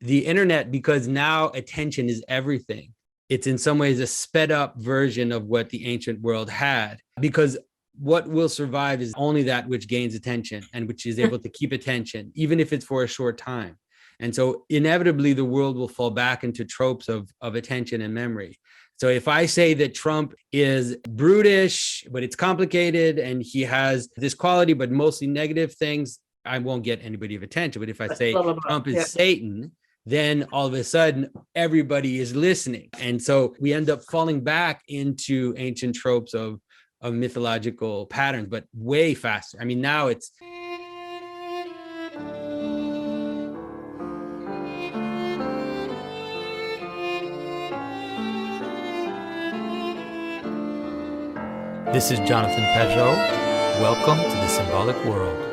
the internet, because now attention is everything. It's in some ways a sped up version of what the ancient world had, because what will survive is only that which gains attention and which is able to keep attention, even if it's for a short time. And so inevitably the world will fall back into tropes of attention and memory. So if I say that Trump is brutish, but it's complicated and he has this quality, but mostly negative things, I won't get anybody of attention. But if I say Trump is Satan, then all of a sudden everybody is listening. And so we end up falling back into ancient tropes of mythological patterns, but way faster. I mean, now it's This is Jonathan Pajot. Welcome to the Symbolic World.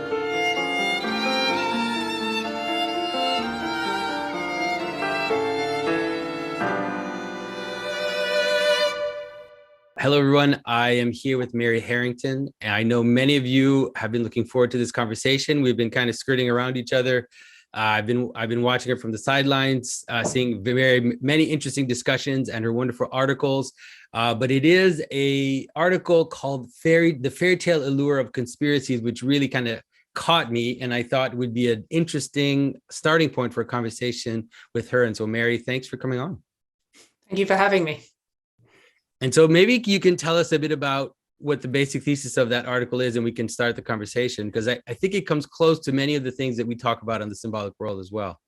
Hello, everyone. I am here with Mary Harrington. And I know many of you have been looking forward to this conversation. We've been kind of skirting around each other. I've been watching her from the sidelines, seeing very many interesting discussions and her wonderful articles. But it is an article called The Fairy Tale Allure of Conspiracies, which really kind of caught me, and I thought would be an interesting starting point for a conversation with her. And so, Mary, thanks for coming on. Thank you for having me. And so maybe you can tell us a bit about what the basic thesis of that article is, and we can start the conversation, because I think it comes close to many of the things that we talk about on the symbolic world as well.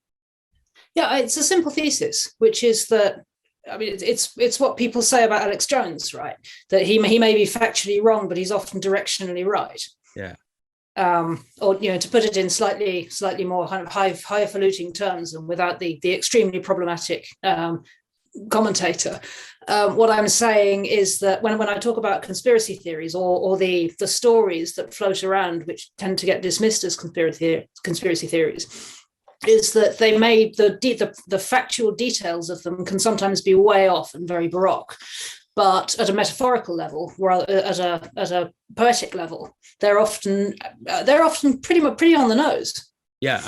Yeah, it's a simple thesis, which is that, I mean, it's what people say about Alex Jones, right? That he may be factually wrong, but he's often directionally right. Yeah. Or, you know, to put it in slightly more kind of highfalutin terms and without the extremely problematic commentator. What I'm saying is that when I talk about conspiracy theories or the stories that float around, which tend to get dismissed as conspiracy theories, is that they made the factual details of them can sometimes be way off and very baroque. But at a metaphorical level, or at a poetic level, they're often pretty on the nose. Yeah,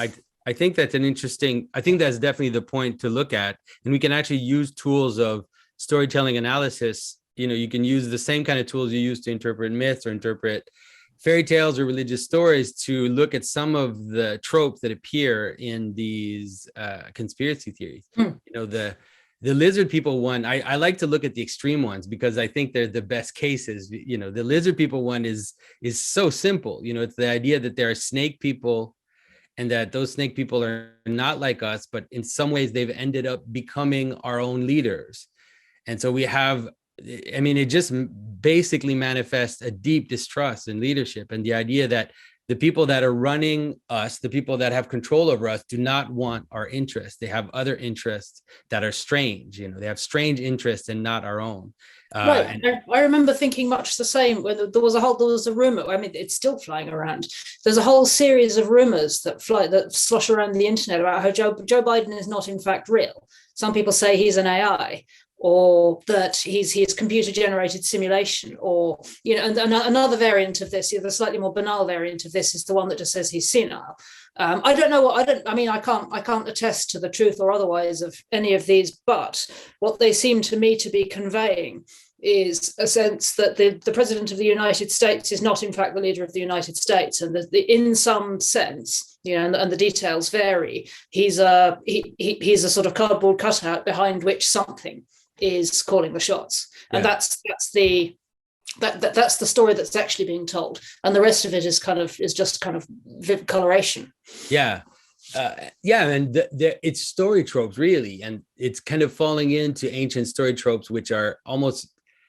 I think that's I think that's definitely the point to look at. And we can actually use tools of storytelling analysis. You know, you can use the same kind of tools you use to interpret myths or interpret fairy tales or religious stories to look at some of the tropes that appear in these conspiracy theories. You know, the lizard people one, I like to look at the extreme ones because I think they're the best cases. You know, the lizard people one is so simple. You know, it's the idea that there are snake people and that those snake people are not like us, but in some ways they've ended up becoming our own leaders. And so we have, I mean, it just basically manifests a deep distrust in leadership and the idea that the people that are running us, the people that have control over us, do not want our interests. They have other interests that are strange. You know, they have strange interests and not our own. Right. I remember thinking much the same when there was a rumor. I mean, it's still flying around. There's a whole series of rumors that slosh around the internet about how Joe Biden is not in fact real. Some people say he's an AI, or that he's computer generated simulation, or, you know, and another variant of this, the slightly more banal variant of this, is the one that just says he's senile. I don't know I can't attest to the truth or otherwise of any of these, but what they seem to me to be conveying is a sense that the president of the United States is not in fact the leader of the United States, and that in some sense, you know, and the details vary, he's a sort of cardboard cutout behind which something is calling the shots. And that's the story that's actually being told, and the rest of it is just kind of coloration. And it's story tropes really, and it's kind of falling into ancient story tropes, which are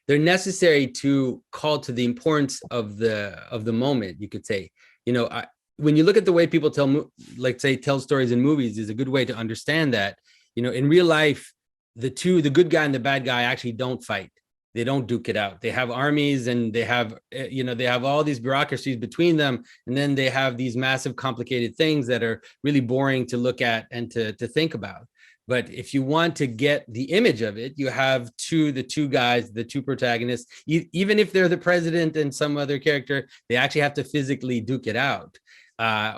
they're necessary to call to the importance of the moment, you could say. You know, when you look at the way people tell stories in movies, is a good way to understand that. You know, in real life, the good guy and the bad guy actually don't fight. They don't duke it out. They have armies, and they have all these bureaucracies between them. And then they have these massive complicated things that are really boring to look at and to think about. But if you want to get the image of it, you have the two protagonists, even if they're the president and some other character, they actually have to physically duke it out.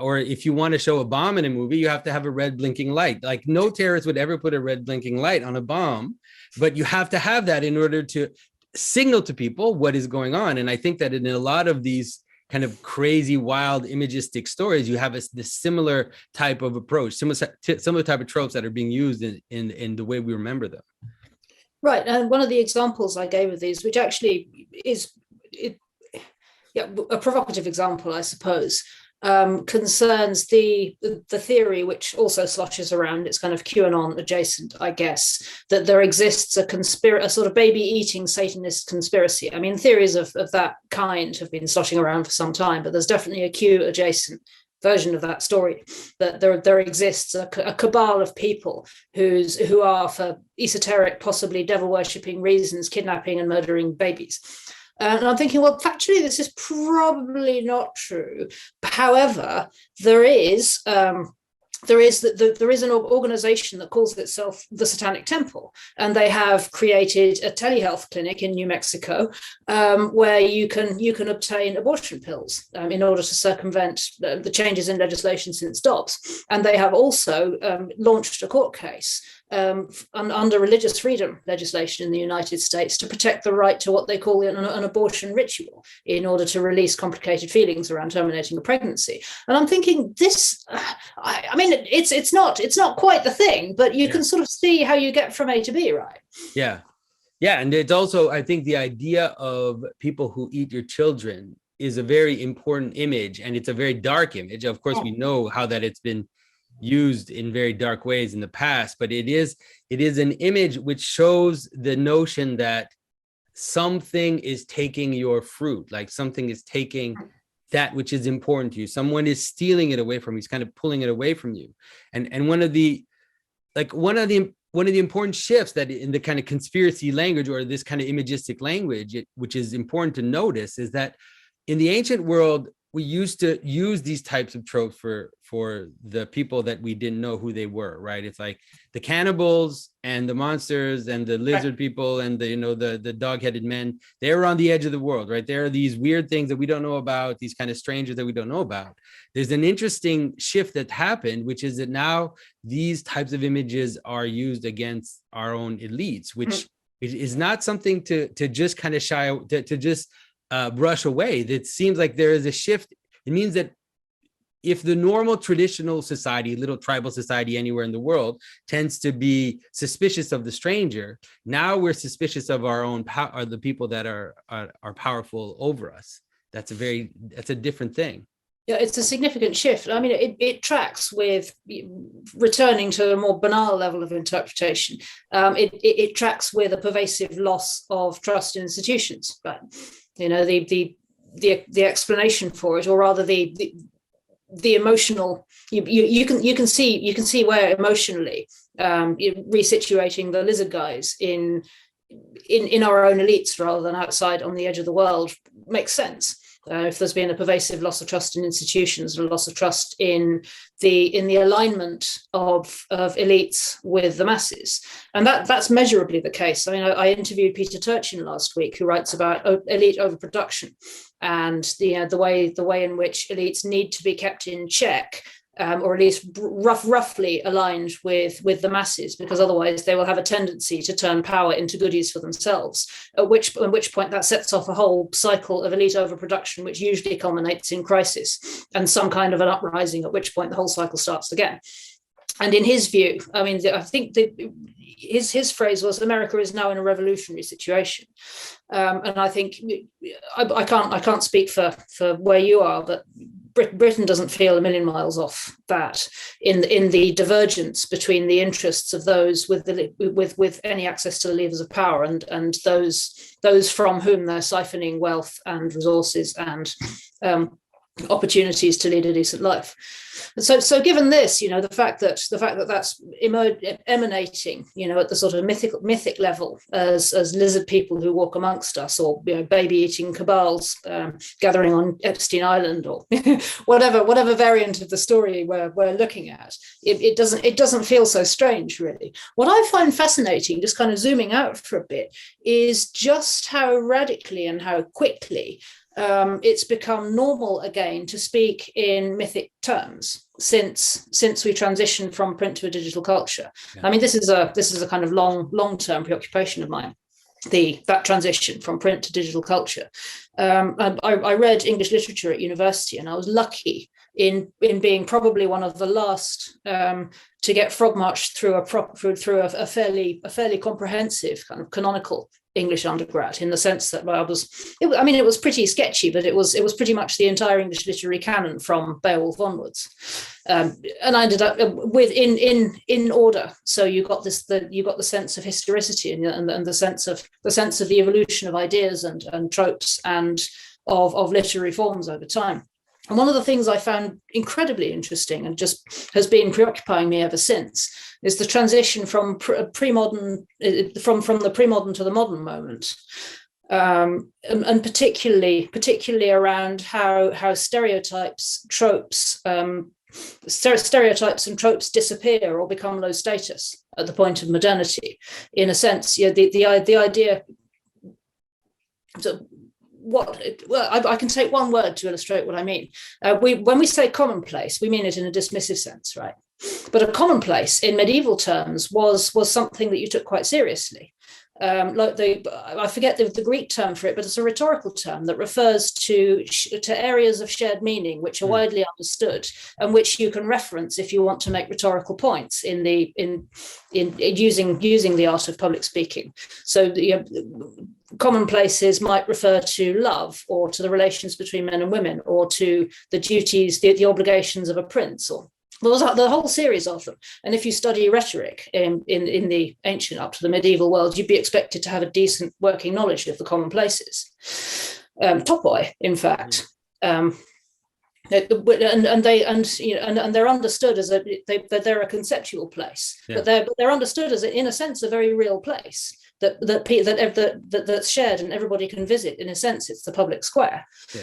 Or if you want to show a bomb in a movie, you have to have a red blinking light. Like no terrorist would ever put a red blinking light on a bomb, but you have to have that in order to signal to people what is going on. And I think that in a lot of these kind of crazy, wild, imagistic stories, you have this similar type of approach, similar type of tropes that are being used in the way we remember them. Right, and one of the examples I gave of these, which actually is a provocative example, I suppose, concerns the theory, which also sloshes around, it's kind of QAnon adjacent, I guess, that there exists a sort of baby-eating Satanist conspiracy. I mean, theories of that kind have been sloshing around for some time, but there's definitely a Q adjacent version of that story, that there exists a cabal of people who are, for esoteric, possibly devil-worshipping reasons, kidnapping and murdering babies. And I'm thinking, well, factually, this is probably not true. However, there is an organization that calls itself the Satanic Temple, and they have created a telehealth clinic in New Mexico where you can obtain abortion pills in order to circumvent the changes in legislation since Dobbs. And they have also launched a court case under religious freedom legislation in the United States to protect the right to what they call an abortion ritual in order to release complicated feelings around terminating a pregnancy. And I'm thinking this, I mean, it's not quite the thing, but you can sort of see how you get from A to B, right? Yeah. Yeah. And it's also, I think the idea of people who eat your children is a very important image, and it's a very dark image. Of course, we know how that it's been used in very dark ways in the past, but it is an image which shows the notion that something is taking your fruit, like something is taking that which is important to you. Someone is stealing it away from you. He's kind of pulling it away from you. And one of the important shifts that in the kind of conspiracy language, or this kind of imagistic language, which is important to notice, is that in the ancient world, we used to use these types of tropes for the people that we didn't know who they were, right? It's like the cannibals and the monsters and the lizard people and the dog-headed men. They're on the edge of the world, right? There are these weird things that we don't know about, these kind of strangers that we don't know about. There's an interesting shift that happened, which is that now these types of images are used against our own elites, which is not something to just kind of to just brush away. That seems like there is a shift. It means that if the normal traditional society, little tribal society anywhere in the world, tends to be suspicious of the stranger, now we're suspicious of our own power, or the people that are powerful over us. That's a different thing. Yeah, it's a significant shift. I mean, it tracks with returning to a more banal level of interpretation. It tracks with a pervasive loss of trust in institutions, right? The explanation for it, or rather the emotional. You can see where emotionally resituating the lizard guys in our own elites rather than outside on the edge of the world makes sense. If there's been a pervasive loss of trust in institutions, and a loss of trust in the alignment of elites with the masses, and that's measurably the case. I mean, I interviewed Peter Turchin last week, who writes about elite overproduction and the way in which elites need to be kept in check. Or at least roughly aligned with the masses, because otherwise they will have a tendency to turn power into goodies for themselves, at which point that sets off a whole cycle of elite overproduction, which usually culminates in crisis and some kind of an uprising, at which point the whole cycle starts again. And in his view, I mean, I think his phrase was, America is now in a revolutionary situation. And I think I can't speak for where you are, but Britain doesn't feel a million miles off that in the divergence between the interests of those with any access to the levers of power and those from whom they're siphoning wealth and resources and opportunities to lead a decent life. And so given this, the fact that that's emanating, at the sort of mythic level as lizard people who walk amongst us, or baby eating cabals gathering on Epstein Island, or whatever variant of the story we're looking at, it doesn't feel so strange, really. What I find fascinating, just kind of zooming out for a bit, is just how radically and how quickly it's become normal again to speak in mythic terms since we transitioned from print to a digital culture. Yeah. I mean, this is a kind of long-term preoccupation of mine. That transition from print to digital culture. I read English literature at university, and I was lucky in being probably one of the last to get frog marched through a fairly comprehensive kind of canonical English undergrad, in the sense that it was pretty sketchy, but it was pretty much the entire English literary canon from Beowulf onwards, and I ended up with in order. So you got the sense of historicity and the sense of the evolution of ideas and tropes and of literary forms over time. And one of the things I found incredibly interesting and just has been preoccupying me ever since is the transition from pre-modern, from the pre-modern to the modern moment, and particularly around how stereotypes, tropes, stereotypes and tropes disappear or become low status at the point of modernity. In a sense, the idea. I can take one word to illustrate what I mean. When we say commonplace, we mean it in a dismissive sense, right? But a commonplace in medieval terms was something that you took quite seriously. I forget the Greek term for it, but it's a rhetorical term that refers to areas of shared meaning which are widely understood and which you can reference if you want to make rhetorical points in using the art of public speaking. So commonplaces might refer to love, or to the relations between men and women, or to the duties, the obligations of a prince, or there was the whole series of them. And if you study rhetoric in the ancient up to the medieval world, you'd be expected to have a decent working knowledge of the commonplaces. Topoi, in fact. And they're understood as they're a conceptual place, yeah. but they're understood as, in a sense, a very real place that's shared and everybody can visit. In a sense, it's the public square, yeah.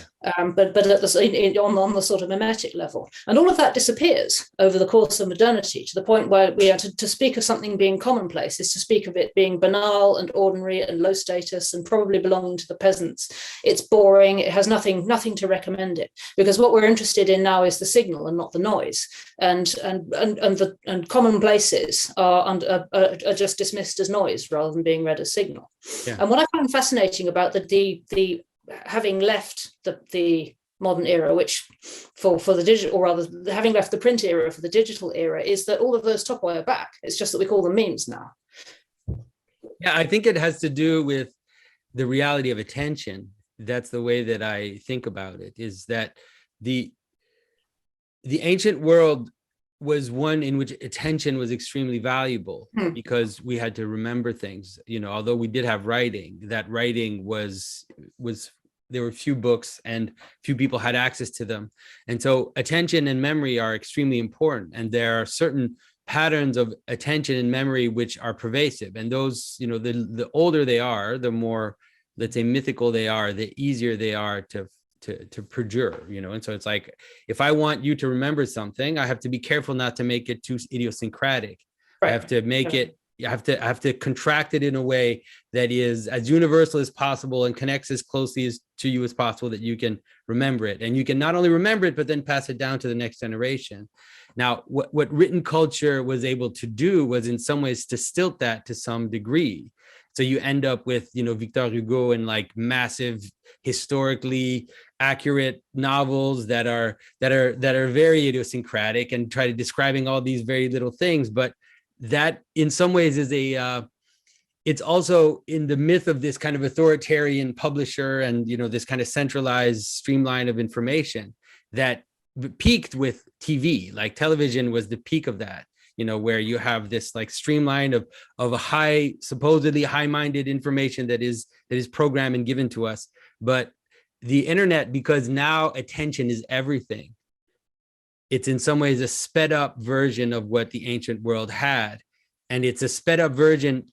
But on the sort of mimetic level, and all of that disappears over the course of modernity, to the point where we are to speak of something being commonplace is to speak of it being banal and ordinary and low status and probably belonging to the peasants. It's boring. It has nothing to recommend it, because what we're interested in now is the signal and not the noise. And commonplaces are just dismissed as noise rather than being read as signal. Yeah. And what I find fascinating about the having left the modern era, which for the digital, or rather having left the print era for the digital era, is that all of those topoi are back. It's just that we call them memes now. Yeah, I think it has to do with the reality of attention. That's the way that I think about it, is that the ancient world was one in which attention was extremely valuable, because we had to remember things. Although we did have writing, that writing was there were few books and few people had access to them. And so attention and memory are extremely important. And there are certain patterns of attention and memory which are pervasive. And those, the older they are, the more, let's say, mythical they are, the easier they are to perdure, and so it's like, if I want you to remember something, I have to be careful not to make it too idiosyncratic. Right. I have to make it, I have to contract it in a way that is as universal as possible and connects as closely to you as possible, that you can remember it. And you can not only remember it, but then pass it down to the next generation. Now, what written culture was able to do was, in some ways, to stilt that to some degree. So you end up with, Victor Hugo and like massive, historically accurate novels that are very idiosyncratic and try to describing all these very little things. But that, in some ways, is it's also in the myth of this kind of authoritarian publisher and, this kind of centralized streamline of information that peaked with TV. Like television was the peak of that. Where you have this like streamline of a supposedly high-minded information that is programmed and given to us. But the internet, because now attention is everything, it's in some ways a sped up version of what the ancient world had. And it's a sped up version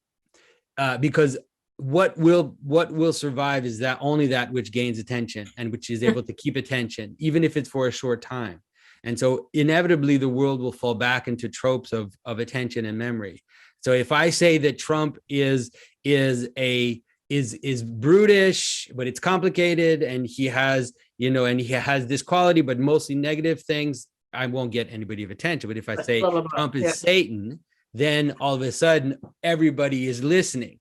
because what will survive is that only that which gains attention and which is able to keep attention, even if it's for a short time. And so inevitably the world will fall back into tropes of attention and memory. So if I say that Trump is a is brutish, but it's complicated, and he has, and he has this quality, but mostly negative things, I won't get anybody of attention. But if I say blah, blah, blah. Trump is Satan, then all of a sudden everybody is listening.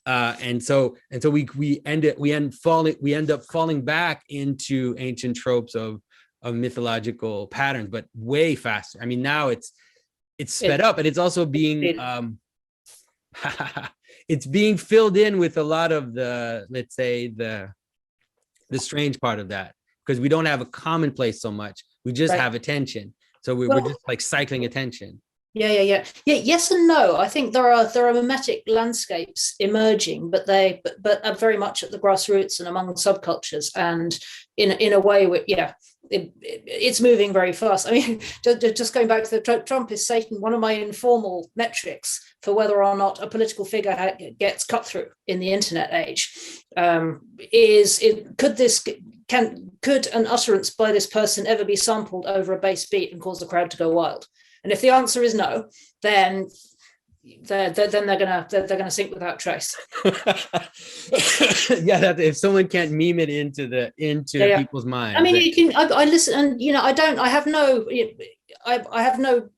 And so we end up falling back into ancient tropes of mythological patterns, but way faster. I mean, now it's sped up, and it's also being it's being filled in with a lot of the, let's say, the strange part of that, because we don't have a commonplace so much. We just have attention. So we're just like cycling attention. Yeah. Yes and no. I think there are mimetic landscapes emerging, but are very much at the grassroots and among subcultures, and in a way where it's moving very fast. I mean, just going back to the Trump is Satan, one of my informal metrics for whether or not a political figure gets cut through in the internet age could an utterance by this person ever be sampled over a bass beat and cause the crowd to go wild? And if the answer is no, then they're gonna sink without trace. That if someone can't meme it into people's minds. I mean, you can. I listen, and I have no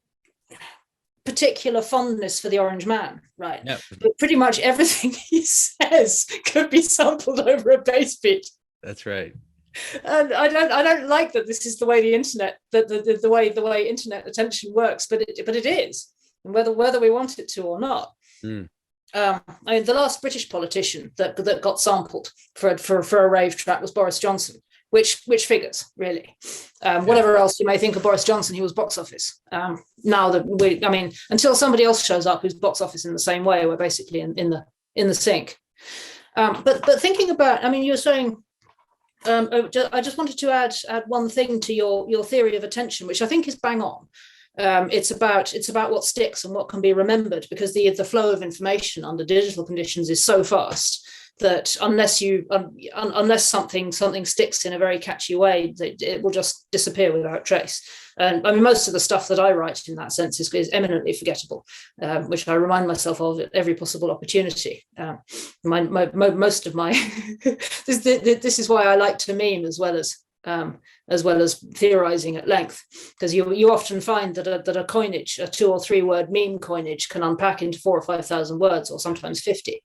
particular fondness for the Orange Man, right? No. But pretty much everything he says could be sampled over a bass beat. That's right. And I don't like that this is the way the internet, the way internet attention works, but it is, and whether we want it to or not. I mean, the last British politician that got sampled for a rave track was Boris Johnson, which figures really. Whatever else you may think of Boris Johnson, he was box office. Now that until somebody else shows up who's box office in the same way, we're basically in the sink. But thinking about, I mean, you were saying. I just wanted to add one thing to your theory of attention, which I think is bang on. It's about what sticks and what can be remembered, because the flow of information under digital conditions is so fast that unless something sticks in a very catchy way, it will just disappear without trace. And I mean, most of the stuff that I write in that sense is eminently forgettable, which I remind myself of at every possible opportunity. Most of my this is why I like to meme as well as theorizing at length, because you often find that a coinage, a 2 or 3 word meme coinage, can unpack into 4,000 or 5,000 words, or sometimes 50.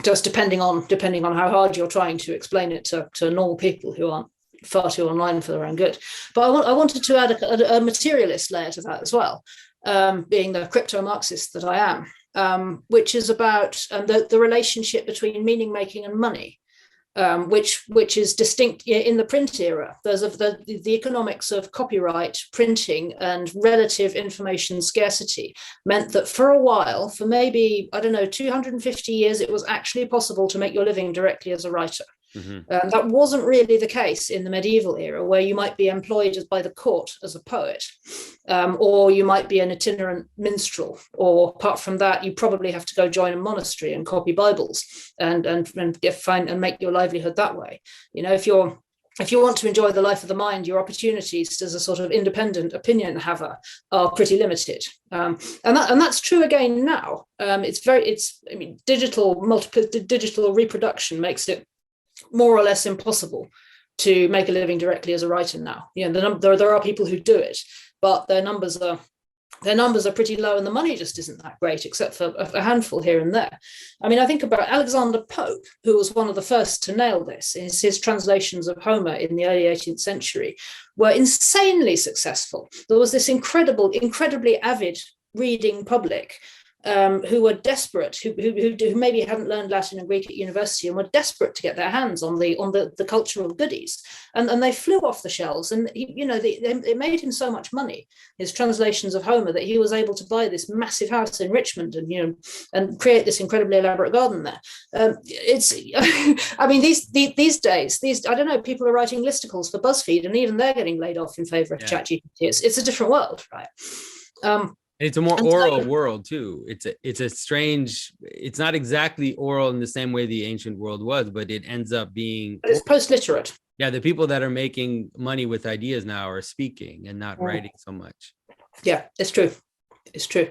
Just depending on how hard you're trying to explain it to normal people who aren't far too online for their own good. But I wanted to add a materialist layer to that as well, being the crypto-Marxist that I am, which is about the relationship between meaning making and money, which is distinct in the print era. There's the economics of copyright, printing, and relative information scarcity meant that for a while, for maybe, 250 years, it was actually possible to make your living directly as a writer. Mm-hmm. That wasn't really the case in the medieval era, where you might be employed by the court as a poet, or you might be an itinerant minstrel, or apart from that, you probably have to go join a monastery and copy Bibles and make your livelihood that way. If you want to enjoy the life of the mind, your opportunities as a sort of independent opinion haver are pretty limited, and that's true again now. Digital reproduction makes it more or less impossible to make a living directly as a writer now. There are people who do it, but their numbers are pretty low, and the money just isn't that great, except for a handful here and there. I mean, I think about Alexander Pope, who was one of the first to nail this. His translations of Homer in the early 18th century were insanely successful. There was this incredibly avid reading public, who were desperate, who maybe hadn't learned Latin and Greek at university, and were desperate to get their hands on the cultural goodies, and they flew off the shelves. And it made him so much money, his translations of Homer, that he was able to buy this massive house in Richmond and create this incredibly elaborate garden there. I mean, these days, I don't know, people are writing listicles for BuzzFeed, and even they're getting laid off in favor of ChatGPT. It's a different world, right? It's a more oral world too. It's a strange. It's not exactly oral in the same way the ancient world was, but it ends up being. It's post-literate. Yeah, the people that are making money with ideas now are speaking and not writing so much. Yeah, it's true. It's true.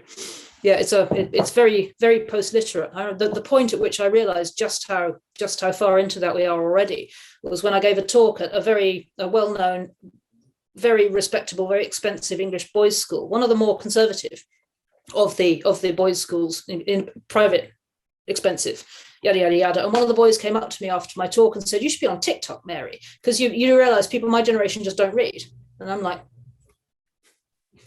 it's very, very post-literate. The point at which I realized just how far into that we are already was when I gave a talk at a well-known, very respectable, very expensive English boys' school, one of the more conservative of the boys' schools in private, expensive, yada yada yada. And one of the boys came up to me after my talk and said, "You should be on TikTok, Mary, because you realize people my generation just don't read." And I'm like,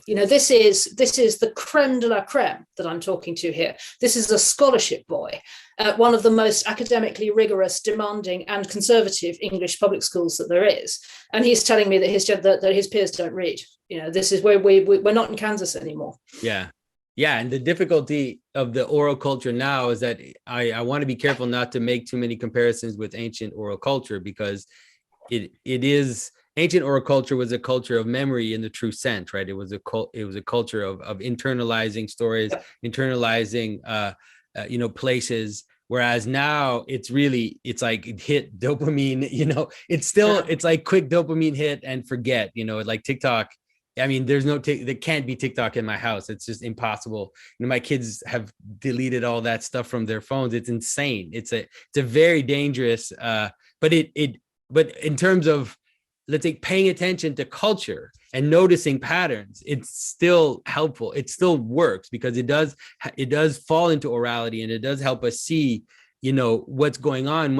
this is the creme de la creme that I'm talking to here. This is a scholarship boy at one of the most academically rigorous, demanding, and conservative English public schools that there is, and he's telling me that his peers don't read. This is where we're not in Kansas anymore. Yeah, and the difficulty of the oral culture now is that I want to be careful not to make too many comparisons with ancient oral culture, because it is. Ancient oral culture was a culture of memory in the true sense, right? It was a culture of internalizing stories, internalizing places. Whereas now it's like hit dopamine, it's like quick dopamine hit and forget, like TikTok. I mean, there can't be TikTok in my house. It's just impossible. My kids have deleted all that stuff from their phones. It's insane. It's a very dangerous, but in terms of, let's say, paying attention to culture and noticing patterns, it's still helpful. It still works because it does fall into orality, and it does help us see, what's going on.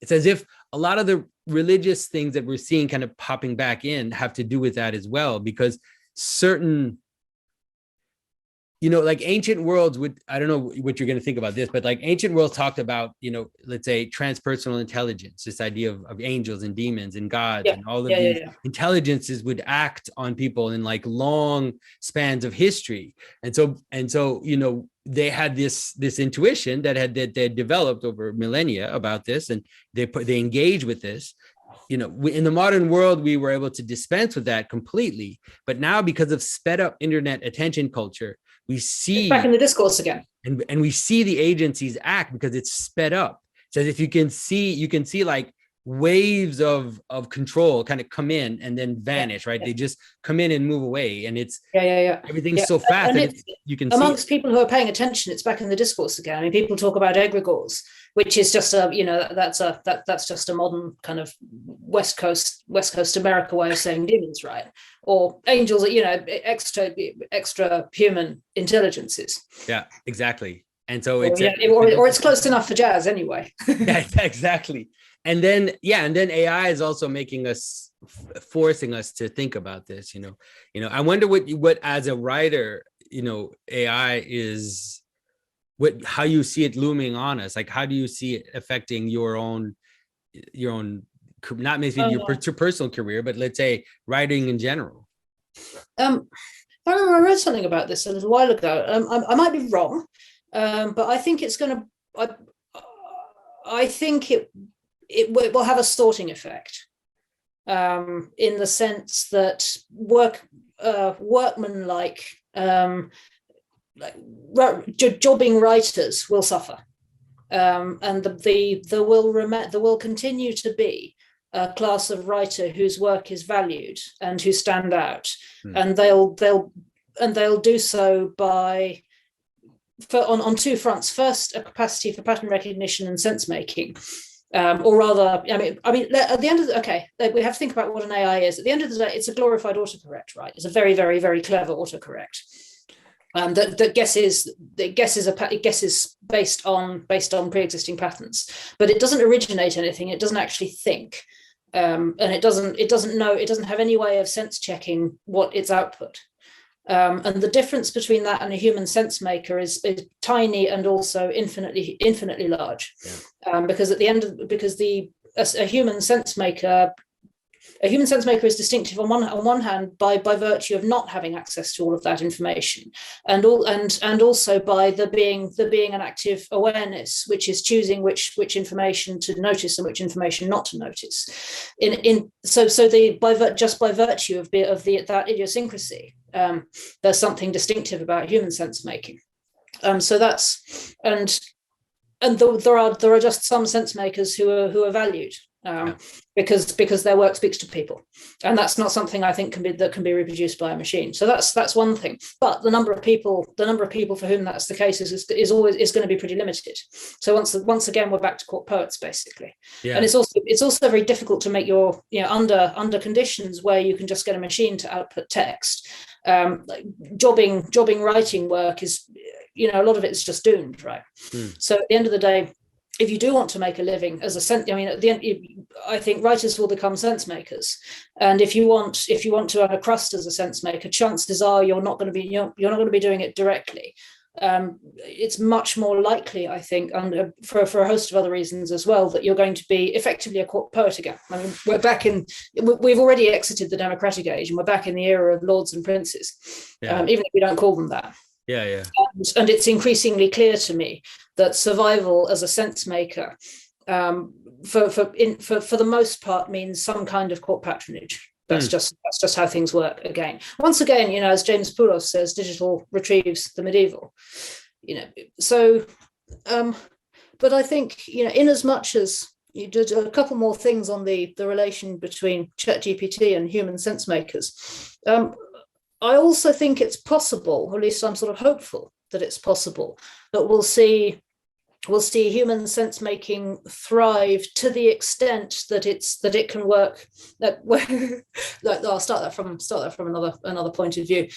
It's as if a lot of the religious things that we're seeing kind of popping back in have to do with that as well, because certain, like ancient worlds I don't know what you're going to think about this, but like ancient worlds talked about, let's say transpersonal intelligence, this idea of angels and demons and gods, and all of these intelligences would act on people in like long spans of history. And so, they had this intuition that they developed over millennia about this, and they engage with this. In the modern world, we were able to dispense with that completely. But now, because of sped up internet attention culture, we see it's back in the discourse again, and we see the agencies act because it's sped up. So if you can see like waves of control kind of come in and then vanish, right? They just come in and move away, and it's everything's so fast that you can amongst see people who are paying attention. It's back in the discourse again. I mean, people talk about egregores, which is just that's just a modern kind of West Coast America way of saying demons, right? Or angels, extra human intelligences. Yeah, exactly. And so or it's close enough for jazz anyway. Yeah, exactly. And then AI is also forcing us to think about this. I wonder what as a writer, AI is, how you see it looming on us. Like, how do you see it affecting your own, not maybe your personal career, but let's say writing in general? I remember I read something about this a little while ago. I might be wrong, but I think it's going to. I think it will have a sorting effect, in the sense that workman-like, jobbing writers will suffer, and there will continue to be a class of writer whose work is valued and who stand out, and they'll do so on two fronts. First, a capacity for pattern recognition and sense making. Or rather, I mean, at the end of we have to think about what an AI is. At the end of the day, it's a glorified autocorrect, right? It's a very, very, very clever autocorrect that guesses based on pre-existing patterns, but it doesn't originate anything. It doesn't actually think, and it doesn't have any way of sense checking what its output. And the difference between that and a human sense maker is tiny and also infinitely large. Because at the end of a human sense maker is distinctive on one hand by virtue of not having access to all of that information, and also by there being an active awareness, which is choosing which information to notice and which information not to notice. Just by virtue of that idiosyncrasy, there's something distinctive about human sense making. So that's and there are just some sense makers who are valued um, because their work speaks to people, and that's not something I think can be reproduced by a machine. So that's one thing. But the number of people for whom that's the case is going to be pretty limited. So once again, we're back to court poets basically. Yeah. And it's also very difficult to make your, under conditions where you can just get a machine to output text. Like jobbing writing work is, a lot of it's just doomed, right? So at the end of the day, if you do want to make a living as a sense, at the end, I think writers will become sense makers. And if you want to earn a crust as a sense maker, chances are you're not going to be doing it directly. It's much more likely, I think, for a host of other reasons as well, that you're going to be effectively a court poet again. I mean, we've already exited the democratic age, and we're back in the era of lords and princes, even if we don't call them that. Yeah. And it's increasingly clear to me that survival as a sense maker, for the most part, means some kind of court patronage. That's just how things work. Once again, as James Poulos says, digital retrieves the medieval. So, but I think in as much as you did a couple more things on the relation between ChatGPT and human sense makers. I also think it's possible, or at least I'm sort of hopeful that it's possible, that we'll see human sense making thrive to the extent that it can work. I'll start that from another point of view.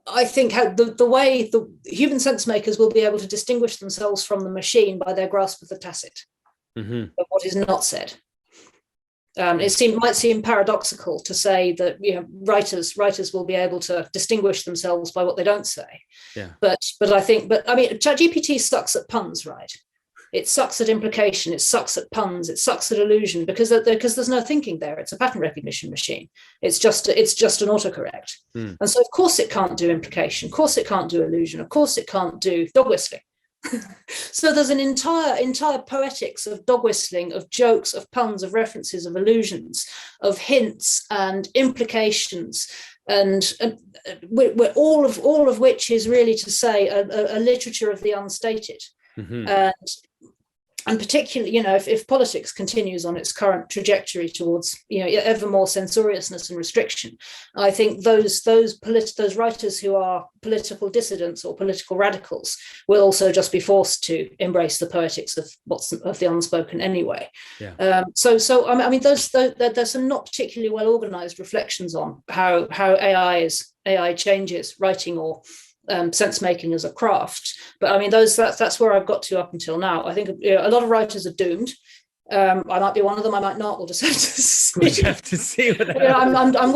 I think the way the human sense makers will be able to distinguish themselves from the machine by their grasp of the tacit, of what is not said. It might seem paradoxical to say that writers will be able to distinguish themselves by what they don't say. Yeah. But I mean, ChatGPT sucks at puns, right? It sucks at implication. It sucks at puns. It sucks at illusion because there's no thinking there. It's a pattern recognition machine. It's just an autocorrect. And so of course it can't do implication. Of course it can't do illusion. Of course it can't do dog whistling. So there's an entire poetics of dog whistling, of jokes, of puns, of references, of allusions, of hints and implications, and all of which is really to say a literature of the unstated. And particularly, if politics continues on its current trajectory towards, ever more censoriousness and restriction, I think those writers who are political dissidents or political radicals will also just be forced to embrace the poetics of the unspoken anyway. Yeah. So I mean, there's some not particularly well organized reflections on how AI changes writing or sense making as a craft. But I mean, that's where I've got to up until now. I think a lot of writers are doomed. I might be one of them. I might not. We'll just have to see. We'll have to see what happens. I'm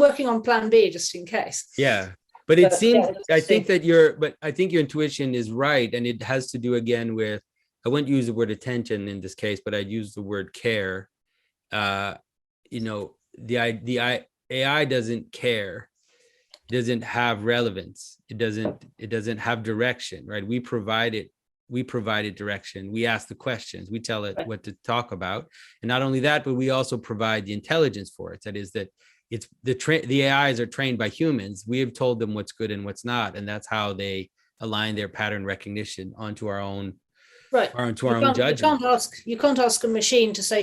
working on Plan B just in case. Yeah, but it seems. I think your intuition is right, and it has to do again with. I wouldn't use the word attention in this case, but I'd use the word care. The AI doesn't care. Doesn't have relevance. It doesn't have direction, right? We provide it direction. We ask the questions, we tell it what to talk about. And not only that, but we also provide the intelligence for it. That is that it's the AIs are trained by humans. We have told them what's good and what's not. And that's how they align their pattern recognition onto our own, onto our own judgment. You can't ask a machine to say,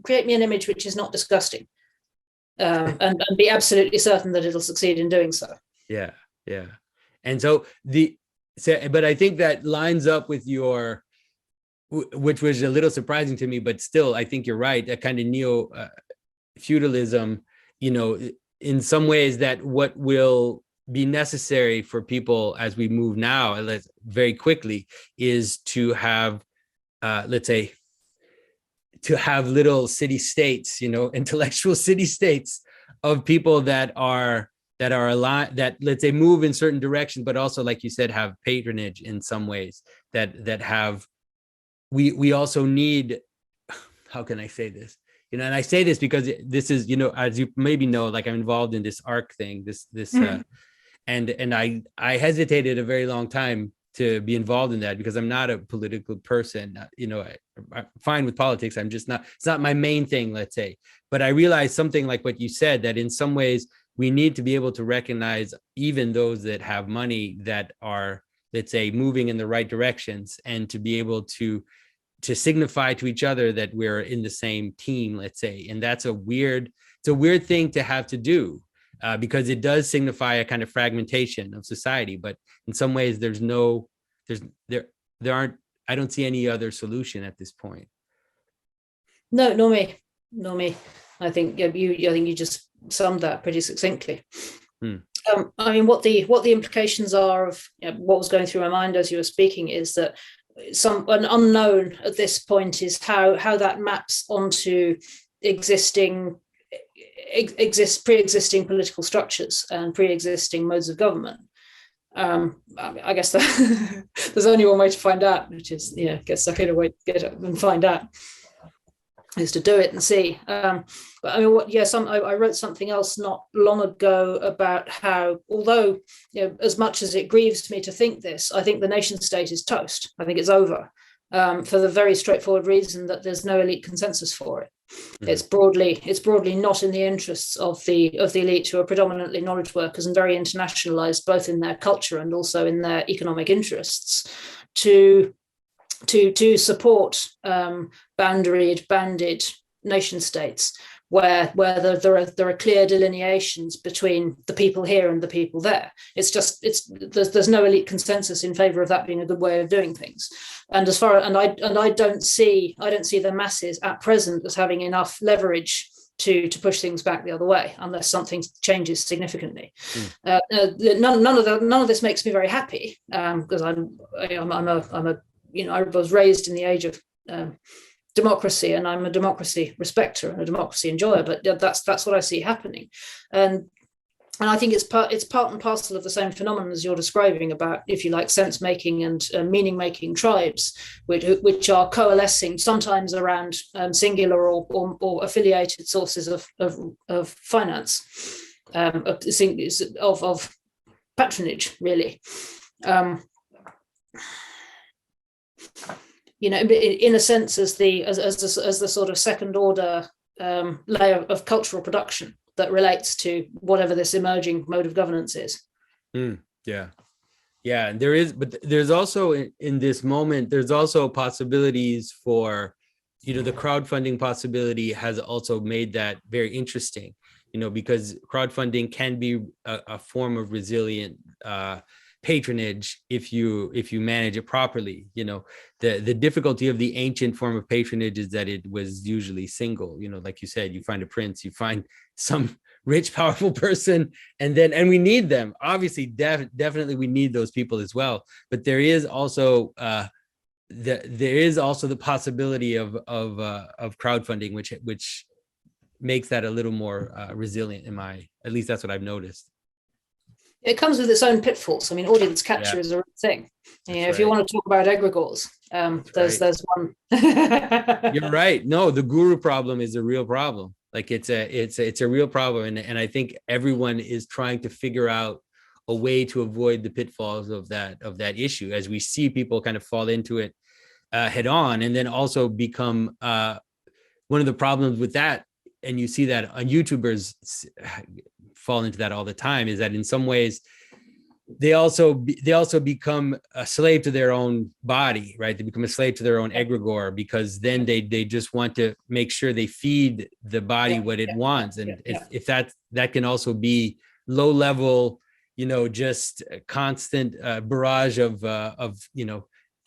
create me an image which is not disgusting. And be absolutely certain that it'll succeed in doing so. Yeah. And but I think that lines up with your, which was a little surprising to me, but still, I think you're right. That kind of neo-feudalism, in some ways, that what will be necessary for people as we move now, very quickly, is to have, let's say, to have little city states, intellectual city states of people that are aligned, that, let's say, move in certain direction, but also, like you said, have patronage in some ways, that have, we also need, how can I say this? And I say this because this is, as you maybe know, like I'm involved in this ARC thing, and I hesitated a very long time to be involved in that because I'm not a political person. I'm fine with politics. I'm just not, it's not my main thing, let's say. But I realized something like what you said, that in some ways we need to be able to recognize even those that have money that are, let's say, moving in the right directions, and to be able to to signify to each other that we're in the same team, let's say. And that's it's a weird thing to have to do, because it does signify a kind of fragmentation of society. But in some ways, there aren't, I don't see any other solution at this point. No, nor me. I think you just summed that pretty succinctly. I mean, what the implications are of what was going through my mind as you were speaking is that an unknown at this point is how that maps onto pre-existing political structures and pre-existing modes of government. I guess that there's only one way to find out, which is get stuck in a way to get it and find out, is to do it and see. But I mean, I wrote something else not long ago about how, although as much as it grieves me to think this, I think the nation state is toast. I think it's over, for the very straightforward reason that there's no elite consensus for it. It's broadly not in the interests of the elite, who are predominantly knowledge workers and very internationalized, both in their culture and also in their economic interests, to support banded nation states where there are clear delineations between the people here and the people there. There's no elite consensus in favor of that being a good way of doing things. And I don't see the masses at present as having enough leverage to push things back the other way, unless something changes significantly. None of this makes me very happy, because I was raised in the age of democracy, and I'm a democracy respecter and a democracy enjoyer. But that's what I see happening, and I think it's part and parcel of the same phenomenon as you're describing about, if you like, sense making and meaning making tribes, which are coalescing sometimes around singular or affiliated sources of finance, of patronage, really. In a sense, as the sort of second order layer of cultural production that relates to whatever this emerging mode of governance is. Yeah. And but there's also in this moment, there's also possibilities for, the crowdfunding possibility has also made that very interesting, because crowdfunding can be a form of resilient patronage if you manage it properly. The difficulty of the ancient form of patronage is that it was usually single. Like you said, you find a prince, you find some rich, powerful person, and we need them. Obviously, definitely we need those people as well. But there is also the possibility of crowdfunding, which makes that a little more resilient. At least that's what I've noticed. It comes with its own pitfalls. I mean, audience capture is a real thing. If you want to talk about egregores, there's one. You're right. No, the guru problem is a real problem. Like it's a real problem, and I think everyone is trying to figure out a way to avoid the pitfalls of that issue, as we see people kind of fall into it head on, and then also become one of the problems with that. And you see that on YouTubers fall into that all the time, is that in some ways they also become a slave to their own body, right? They become a slave to their own egregore, because then they just want to make sure they feed the body what it wants. And if that can also be low level, just constant barrage of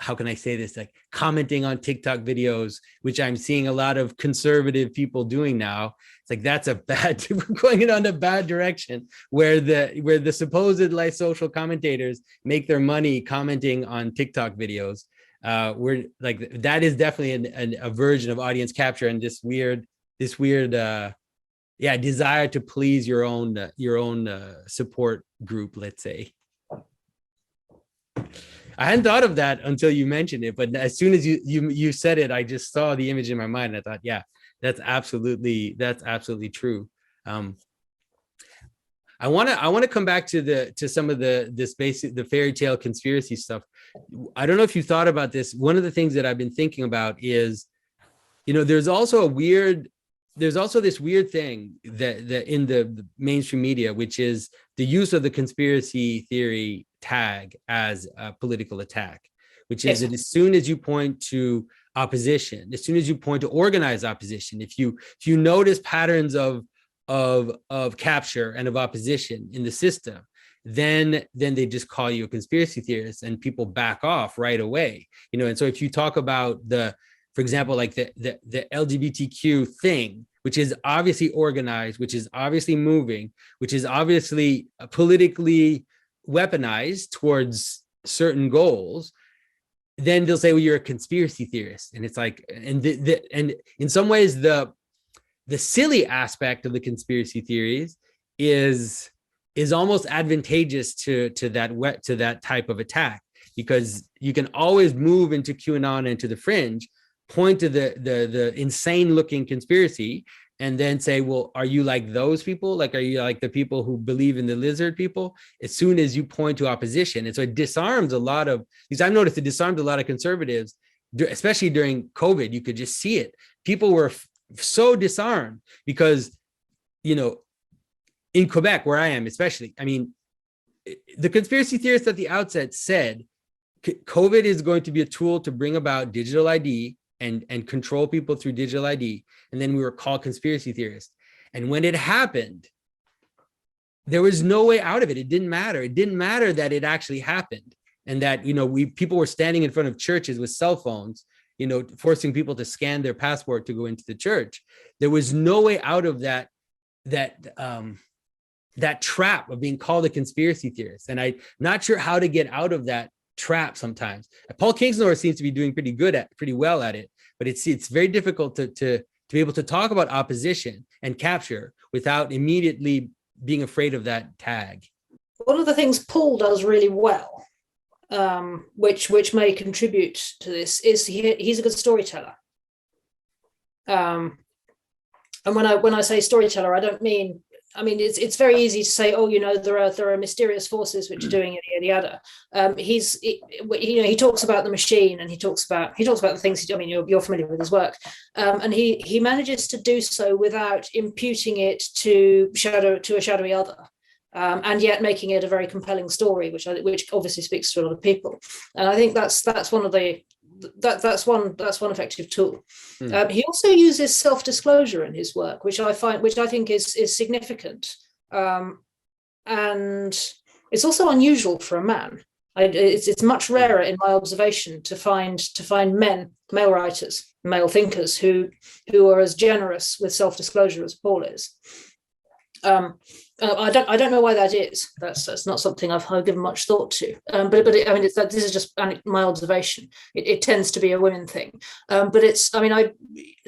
how can I say this? Like commenting on TikTok videos, which I'm seeing a lot of conservative people doing now. It's like, that's we're going in a bad direction, where the supposed like social commentators make their money commenting on TikTok videos. We're like, that is definitely a version of audience capture, and this weird desire to please your own support group, let's say. I hadn't thought of that until you mentioned it, but as soon as you said it, I just saw the image in my mind, and I thought, yeah, that's absolutely true. I want to come back to some of the fairy tale conspiracy stuff. I don't know if you thought about this. One of the things that I've been thinking about is, there's also this weird thing that in the mainstream media, which is the use of the conspiracy theory tag as a political attack, which is that as soon as you point to opposition, as soon as you point to organized opposition, if you notice patterns of capture and of opposition in the system, then they just call you a conspiracy theorist, and people back off right away. And so if you talk about for example, like the LGBTQ thing, which is obviously organized, which is obviously moving, which is obviously politically weaponized towards certain goals, then they'll say, well, you're a conspiracy theorist. And it's like, and in some ways, the silly aspect of the conspiracy theories is almost advantageous to that type of attack, because you can always move into QAnon and to the fringe, point to the insane looking conspiracy, and then say, well, are you like those people? Like, are you like the people who believe in the lizard people? As soon as you point to opposition. And so it disarms a lot of, because I've noticed it disarmed a lot of conservatives, especially during COVID. You could just see it. People were so disarmed because, in Quebec, where I am, especially, I mean, the conspiracy theorists at the outset said COVID is going to be a tool to bring about digital ID and control people through digital ID. And then we were called conspiracy theorists. And when it happened, there was no way out of it. It didn't matter. It didn't matter that it actually happened. And that, people were standing in front of churches with cell phones, forcing people to scan their passport to go into the church. There was no way out of that trap of being called a conspiracy theorist. And I'm not sure how to get out of that trap sometimes. Paul Kingsnorth seems to be doing pretty well at it, but it's very difficult to be able to talk about opposition and capture without immediately being afraid of that tag. One of the things Paul does really well, which may contribute to this, is he's a good storyteller. And when I say storyteller, I don't mean, it's very easy to say, oh, there are mysterious forces which are doing it, yada yada. He talks about the machine, and he talks about the things. You're familiar with his work, and he manages to do so without imputing it to a shadowy other, and yet making it a very compelling story, which obviously speaks to a lot of people. And I think that's one of the that's one effective tool. He also uses self-disclosure in his work, which I think is significant, and it's also unusual for a man. It's much rarer in my observation to find male writers, male thinkers who are as generous with self-disclosure as Paul is. I don't know why that is. That's not something I've given much thought to. But this is just my observation. It tends to be a women thing. But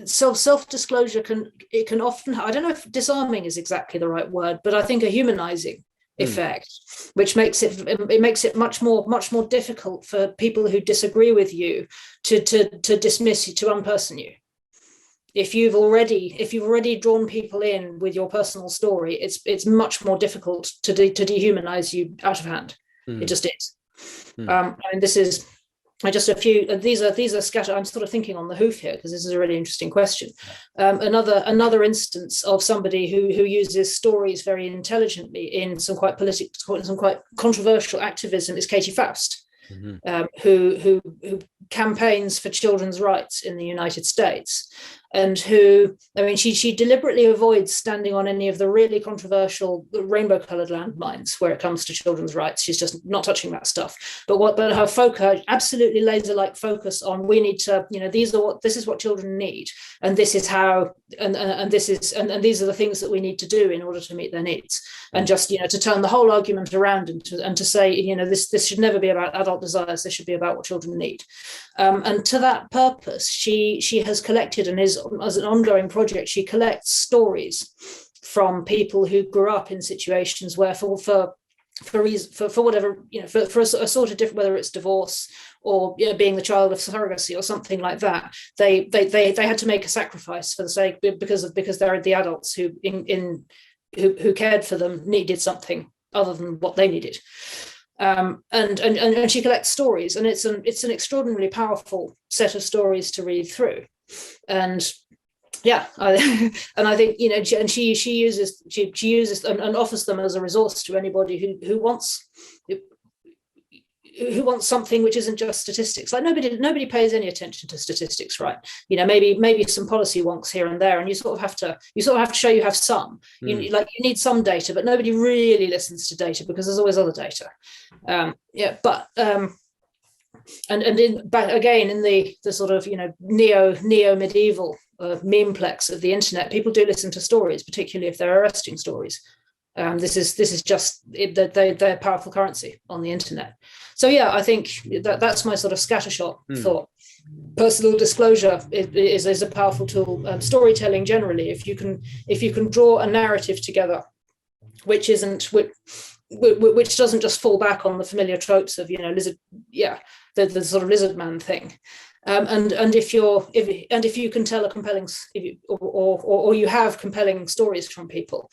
self-disclosure can often, I don't know if disarming is exactly the right word, but I think a humanizing effect, which makes it much more difficult for people who disagree with you to dismiss you, to unperson you. If you've already drawn people in with your personal story, it's much more difficult to dehumanize you out of hand. It just is. This is just a few. These are scattered. I'm sort of thinking on the hoof here because this is a really interesting question. Another instance of somebody who uses stories very intelligently in some quite controversial activism is Katie Faust. Who campaigns for children's rights in the United States, and she deliberately avoids standing on any of the really controversial rainbow-colored landmines where it comes to children's rights. She's just not touching that stuff. But her focus, absolutely laser-like focus on, we need to, this is what children need, and this is how, and these are the things that we need to do in order to meet their needs. And just to turn the whole argument around and to say this should never be about adult desires. This should be about what children need. And to that purpose, she has collected, and is as an ongoing project, she collects stories from people who grew up in situations where for whatever, for a sort of different, whether it's divorce or being the child of surrogacy or something like that, they had to make a sacrifice for the sake, because they're the adults who cared for them needed something other than what they needed. And she collects stories, and it's an extraordinarily powerful set of stories to read through. And I think and she uses and offers them as a resource to anybody who wants who wants something which isn't just statistics. Like nobody pays any attention to statistics, right? Maybe some policy wonks here and there, and you sort of have to show you have some. You need some data, but nobody really listens to data because there's always other data. Back again in the sort of neo-medieval memeplex of the internet, people do listen to stories, particularly if they're arresting stories. This is just they're powerful currency on the internet. So yeah, I think that's my sort of scattershot thought. Personal disclosure is a powerful tool. Storytelling generally, if you can draw a narrative together, which doesn't just fall back on the familiar tropes of lizard, the sort of lizard man thing. And if you can tell a compelling, or you have compelling stories from people,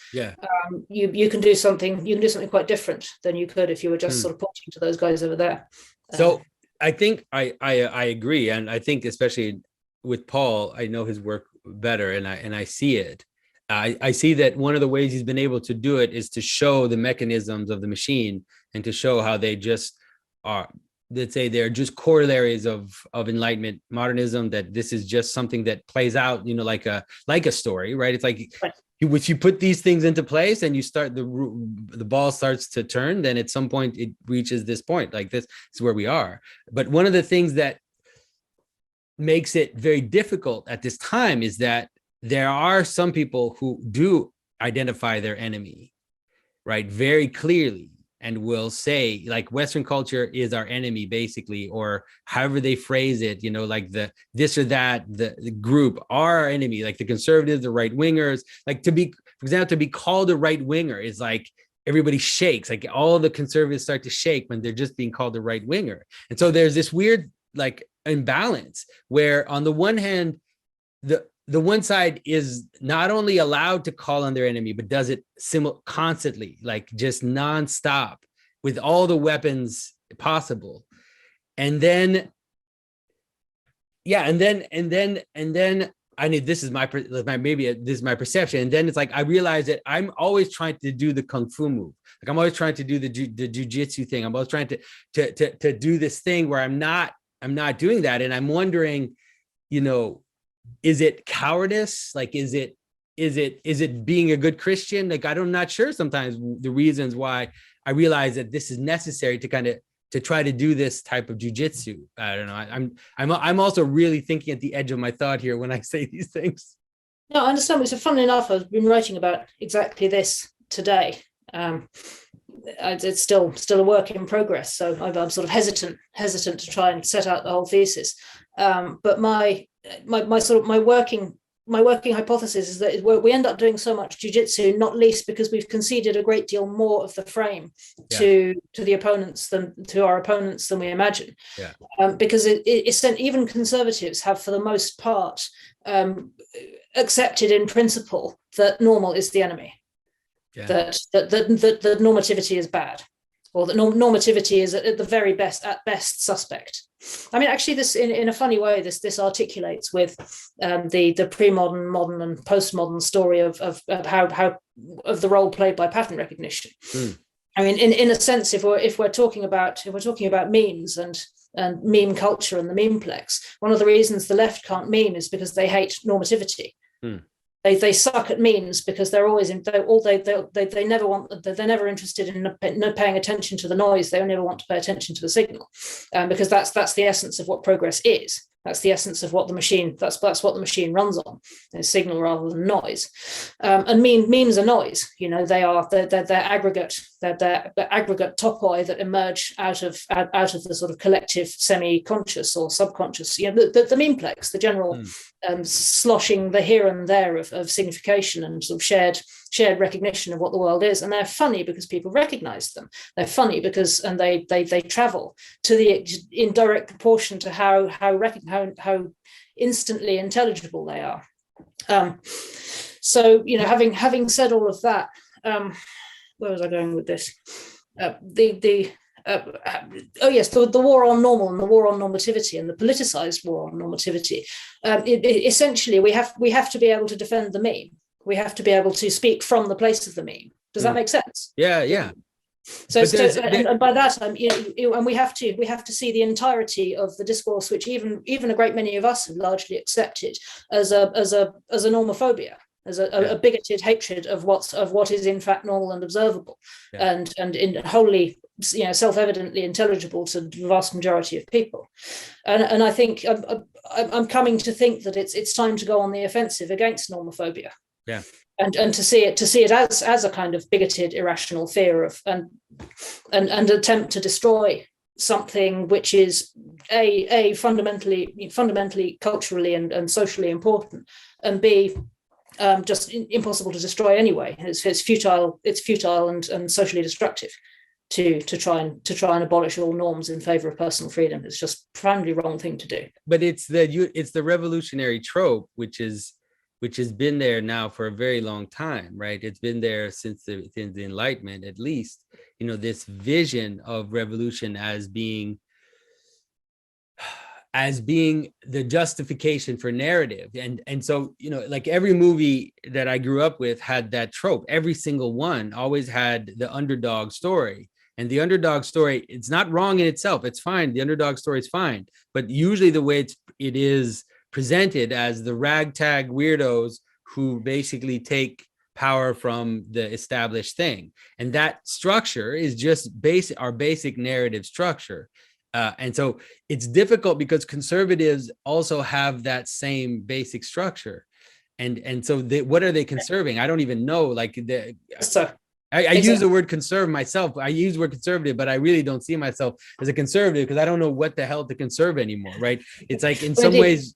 you can do something quite different than you could if you were just sort of pointing to those guys over there. So I think I agree, and I think especially with Paul, I know his work better, and I see it. I see that one of the ways he's been able to do it is to show the mechanisms of the machine and to show how they just are. Let's say they're just corollaries of Enlightenment modernism, that this is just something that plays out, like a story, right? It's like if you put these things into place and you start the ball starts to turn, then at some point it reaches this point. Like this is where we are. But one of the things that makes it very difficult at this time is that there are some people who do identify their enemy, right, very clearly, and will say, like, Western culture is our enemy, basically, or however they phrase it, like the this or that, the group are our enemy, like the conservatives, the right wingers. Like, for example, to be called a right winger is like everybody shakes, like all the conservatives start to shake when they're just being called a right winger. And so there's this weird like imbalance where on the one hand, the one side is not only allowed to call on their enemy, but does it constantly, like just nonstop with all the weapons possible. And then, I mean, this is my perception. And then it's like, I realize that I'm always trying to do the Kung Fu move. Like I'm always trying to do the jujitsu thing. I'm always trying to do this thing where I'm not doing that. And I'm wondering, is it cowardice? Like, is it being a good Christian? Like, I'm not sure sometimes the reasons why I realize that this is necessary to try to do this type of jujitsu. I don't know. I'm also really thinking at the edge of my thought here when I say these things. No, I understand. So funnily enough, I've been writing about exactly this today. It's still a work in progress. So I'm sort of hesitant to try and set out the whole thesis. But my working hypothesis is that we end up doing so much jiu-jitsu, not least because we've conceded a great deal more of the frame to the opponents than we imagine. Because even conservatives have, for the most part, accepted in principle that normal is the enemy, that normativity is bad, or that normativity is at best suspect. I mean, actually, this in a funny way, this articulates with the pre-modern, modern, and postmodern story of how of the role played by pattern recognition. I mean, in a sense, if we're talking about memes and meme culture and the memeplex, one of the reasons the left can't meme is because they hate normativity. They suck at memes because they're never interested in paying attention to the noise. They only ever want to pay attention to the signal, because that's the essence of what progress is. That's the essence of what the machine. That's what the machine runs on, is signal rather than noise. And memes are noise. They're aggregate. They're aggregate topoi that emerge out of the sort of collective semi-conscious or subconscious. The memeplex, the general sloshing the here and there of signification and sort of shared recognition of what the world is. And they're funny because people recognize them. They're funny because they travel to the indirect proportion to how instantly intelligible they are. So having said all of that, where was I going with this? The war on normal and the war on normativity and the politicized war on normativity. Essentially, we have to be able to defend the meme. We have to be able to speak from the place of the meme. Does that make sense? Yeah. And by that, and we have to see the entirety of the discourse, which even a great many of us have largely accepted as a normophobia, as a bigoted hatred of what is in fact normal and observable, and wholly self-evidently intelligible to the vast majority of people. And I think I'm coming to think that it's time to go on the offensive against normophobia. Yeah. And to see it as a kind of bigoted, irrational fear of and attempt to destroy something which is a fundamentally culturally and socially important, and b just impossible to destroy anyway. It's futile and socially destructive to try and abolish all norms in favor of personal freedom. It's just a profoundly wrong thing to do. But it's the revolutionary trope, which has been there now for a very long time, right? It's been there since the Enlightenment, at least. This vision of revolution as being the justification for narrative, and so like every movie that I grew up with had that trope. Every single one always had the underdog story, and the underdog story, it's not wrong in itself. It's fine. The underdog story is fine, but usually the way it is presented as the ragtag weirdos who basically take power from the established thing. And that structure is just our basic narrative structure. And so it's difficult because conservatives also have that same basic structure. And so what are they conserving? I don't even know. I use the word conserve myself. I use the word conservative, but I really don't see myself as a conservative because I don't know what the hell to conserve anymore, right? It's like in some ways.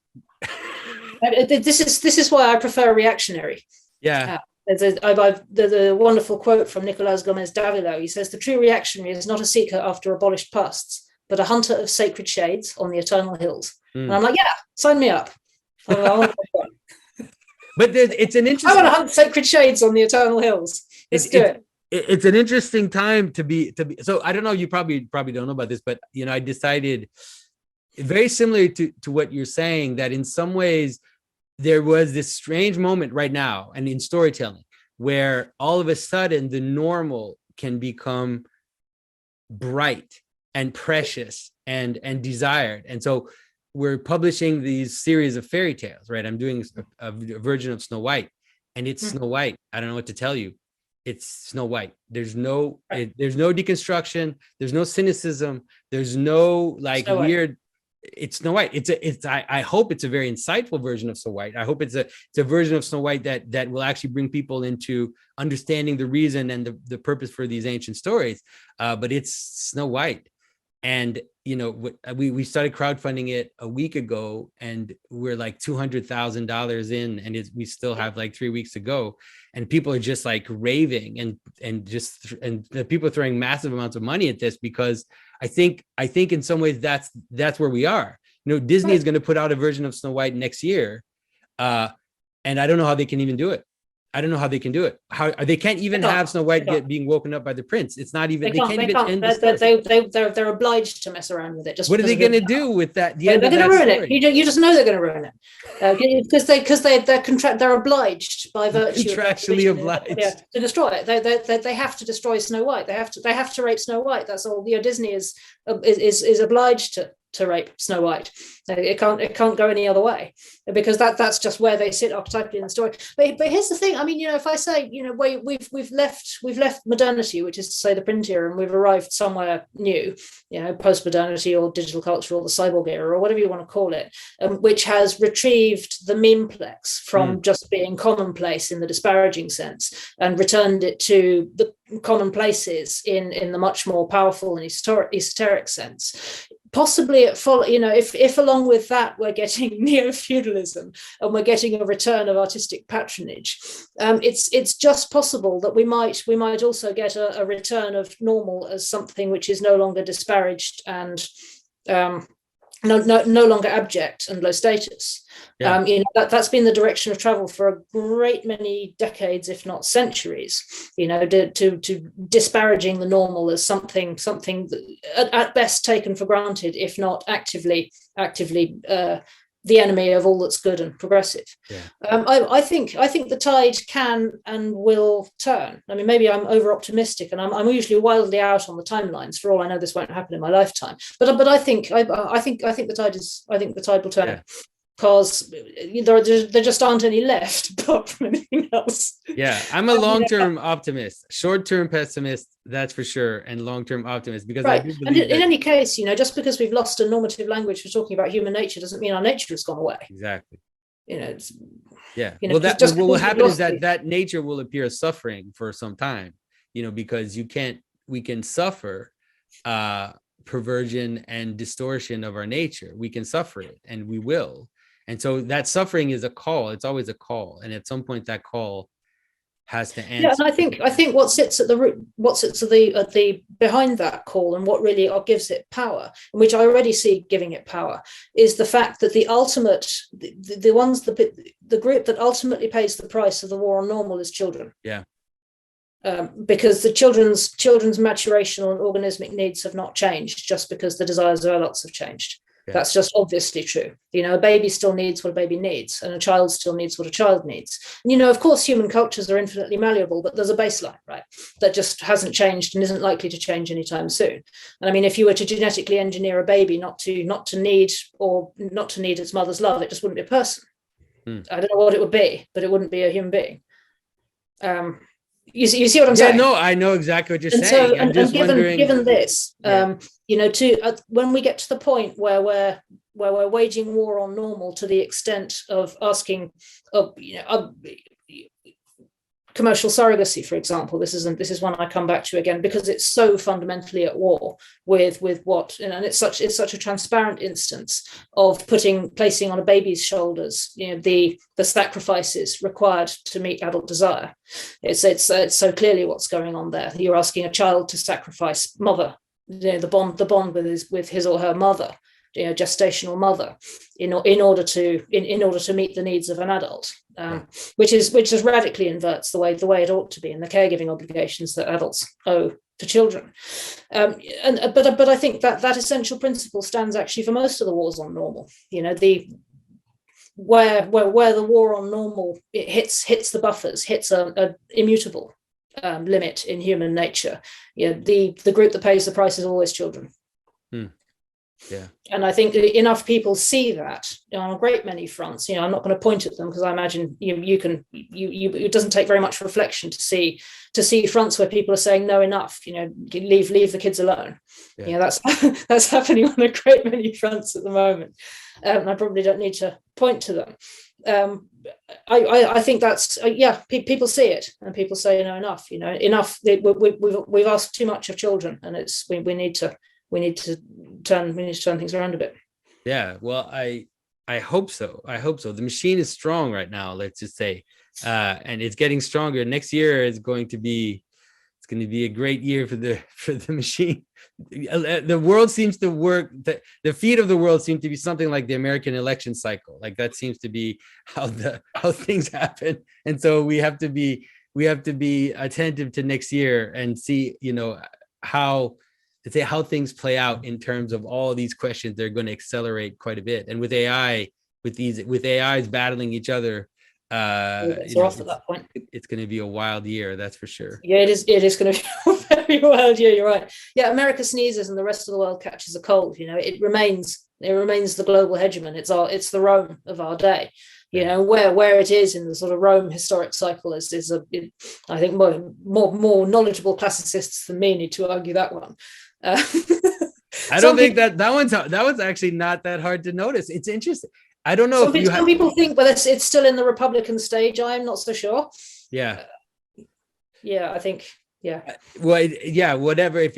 This is why I prefer reactionary. Yeah. There's a wonderful quote from Nicolás Gómez Dávila. He says, "The true reactionary is not a seeker after abolished pasts, but a hunter of sacred shades on the eternal hills." And I'm like, yeah, sign me up. But it's an interesting. I want to hunt sacred shades on the eternal hills. Let's do it. It's an interesting time to be. So I don't know. You probably don't know about this, but I decided, very similar to what you're saying, that in some ways there was this strange moment right now, and in storytelling, where all of a sudden the normal can become bright and precious and desired. And so we're publishing these series of fairy tales, right? I'm doing a version of Snow White, and it's Snow White. I don't know what to tell you. It's Snow White. There's no deconstruction. There's no cynicism. There's no weird. It's Snow White. I hope it's a very insightful version of Snow White. I hope it's a version of Snow White that will actually bring people into understanding the reason and the purpose for these ancient stories. But it's Snow White. And we started crowdfunding it a week ago, and we're like $200,000 in, and we still have like 3 weeks to go, and people are just like raving and the people are throwing massive amounts of money at this, because I think in some ways that's where we are. Disney is going to put out a version of Snow White next year, and I don't know how they can even do it. I don't know how they can do it. They can't even have Snow White being woken up by the prince. It's not even. They can't even. They're obliged to mess around with it. Just what are they going to do with that? They're going to ruin it. You just know they're going to ruin it because they're obliged by virtue. Contractually obliged to destroy it. They have to destroy Snow White. They have to rape Snow White. That's all. Disney is obliged to rape Snow White. It can't go any other way, because that's just where they sit archetypally in the story. But here's the thing. I mean, if I say, we've left modernity, which is to say the print era, and we've arrived somewhere new, post-modernity or digital culture or the cyborg era or whatever you want to call it, which has retrieved the memeplex from just being commonplace in the disparaging sense and returned it to the commonplaces in the much more powerful and esoteric sense. Possibly if along with that we're getting neo-feudalism and we're getting a return of artistic patronage, it's just possible that we might also get a return of normal as something which is no longer disparaged and no longer abject and low status. Yeah. That's been the direction of travel for a great many decades, if not centuries. To disparaging the normal as something at best taken for granted, if not actively the enemy of all that's good and progressive. Yeah. I think the tide can and will turn. I mean, maybe I'm over optimistic, and I'm usually wildly out on the timelines. For all I know, this won't happen in my lifetime. But I think the tide will turn. Yeah. Because there just aren't any left apart from anything else. Yeah, I'm a long-term optimist, short-term pessimist, that's for sure, and long-term optimist, because right. I do And believe in any case, just because we've lost a normative language for talking about human nature doesn't mean our nature has gone away. Exactly. Yeah. Well, what will happen is that nature will appear as suffering for some time, because we can suffer perversion and distortion of our nature. We can suffer it, and we will. And so that suffering is a call. It's always a call. And at some point that call has to answer. Yeah, and I think what sits at the behind that call, and what really gives it power, which I already see giving it power, is the fact that the group that ultimately pays the price of the war on normal is children. Yeah. Because the children's maturational and organismic needs have not changed just because the desires of adults have changed. Yeah. That's just obviously true. A baby still needs what a baby needs, and a child still needs what a child needs. And, of course, human cultures are infinitely malleable, but there's a baseline, right, that just hasn't changed and isn't likely to change anytime soon. And I mean, if you were to genetically engineer a baby not to need its mother's love, it just wouldn't be a person. I don't know what it would be, but it wouldn't be a human being. You see what I'm saying? Yeah, no, I know exactly what you're saying. So, I'm just wondering, given this, when we get to the point where we're waging war on normal to the extent of asking, commercial surrogacy, for example, this is one I come back to again because it's so fundamentally at war with what, and it's such a transparent instance of placing on a baby's shoulders, the sacrifices required to meet adult desire. It's so clearly what's going on there. You're asking a child to sacrifice mother, the bond with his or her mother, gestational mother, in order to meet the needs of an adult, which is radically inverts the way it ought to be in the caregiving obligations that adults owe to children. But I think that essential principle stands actually for most of the wars on normal. Where the war on normal, it hits the buffers, hits a immutable limit in human nature. The group that pays the price is always children. Yeah. And I think enough people see that on a great many fronts. I'm not going to point at them because I imagine it doesn't take very much reflection to see fronts where people are saying no, enough, leave the kids alone. Yeah. That's happening on a great many fronts at the moment. I probably don't need to point to them. I think that's people see it and people say no, enough. Enough. We've asked too much of children, and we need to turn things around a bit. Yeah, well, I hope so. The machine is strong right now, let's just say, and it's getting stronger. Next year is going to be a great year for the machine. The world seems to work. The feet of the world seem to be something like the American election cycle. Like that seems to be how things happen. And so we have to be attentive to next year and see, how things play out in terms of all these questions. They're going to accelerate quite a bit. And with AI, with AIs battling each other, off at that point. It's going to be a wild year, that's for sure. Yeah, it is going to be a very wild year. You're right. Yeah, America sneezes and the rest of the world catches a cold. It remains the global hegemon. It's the Rome of our day. Where it is in the sort of Rome historic cycle is I think more knowledgeable classicists than me need to argue that one. I don't think that one's actually not that hard to notice. It's interesting. I don't know some people think, well, it's still in the Republican stage. I'm not so sure. Yeah. I think. Yeah. Well, yeah. Whatever. If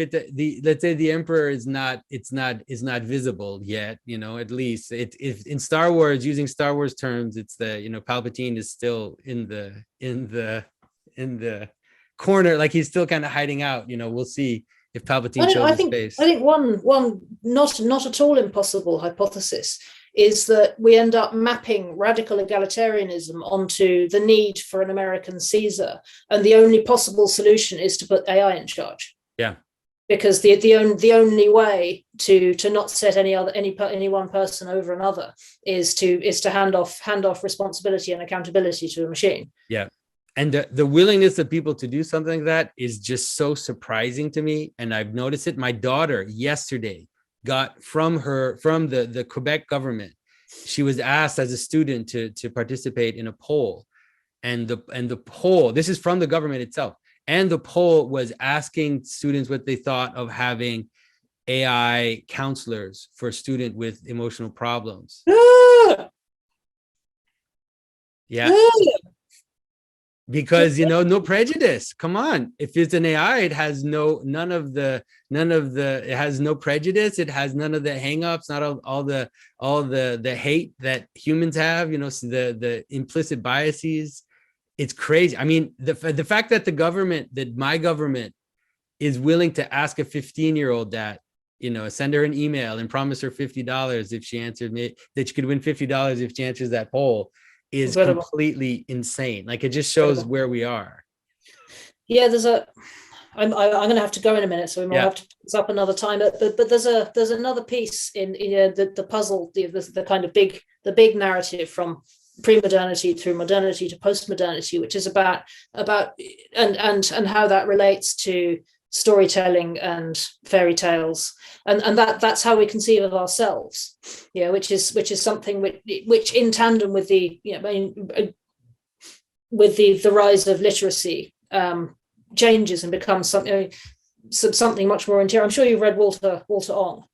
let's say the emperor is not visible yet. At least if in Star Wars, using Star Wars terms, it's Palpatine is still in the corner, like he's still kind of hiding out. We'll see if Palpatine shows his face. I think one not at all impossible hypothesis is that we end up mapping radical egalitarianism onto the need for an American Caesar, and the only possible solution is to put AI in charge. Yeah. because the only way to not set any one person over another is to hand off responsibility and accountability to a machine. Yeah. And the willingness of people to do something like that is just so surprising to me. And I've noticed it. My daughter yesterday got from the Quebec government, she was asked as a student to participate in a poll. And the poll, this is from the government itself. And the poll was asking students what they thought of having AI counselors for a student with emotional problems. Yeah. Because, no prejudice. Come on. If it's an AI, it has it has no prejudice. It has none of the hangups, not all the hate that humans have, the implicit biases. It's crazy. I mean, the fact that my government is willing to ask a 15-year-old that, send her an email and promise her $50 if she answered me, that she could win $50 if she answers that poll, is incredible. Completely insane. Like, it just shows where we are. Yeah, I'm going to have to go in a minute, so we might have to pick this up another time. But there's another piece in the puzzle, the kind of big narrative from pre-modernity through modernity to post-modernity, which is about and how that relates to storytelling and fairy tales, and that's how we conceive of ourselves, which is something which in tandem with the rise of literacy changes and becomes something much more interior. I'm sure you've read Walter Ong.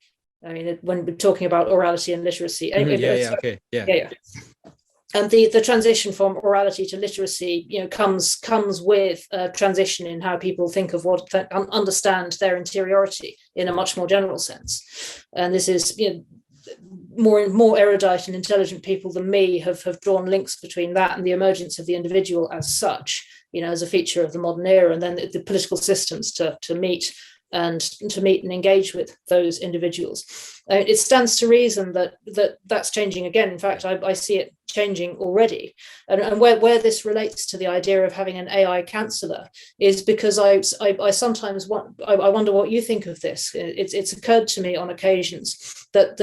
I mean, when we're talking about orality and literacy. And the transition from orality to literacy, comes with a transition in how people think of understand their interiority in a much more general sense. And this is, more erudite and intelligent people than me have drawn links between that and the emergence of the individual as such, as a feature of the modern era, and then the political systems to meet and engage with those individuals. It stands to reason that's changing again. In fact, I see it changing already. And where this relates to the idea of having an AI counselor is because I sometimes wonder what you think of this. It's occurred to me on occasions that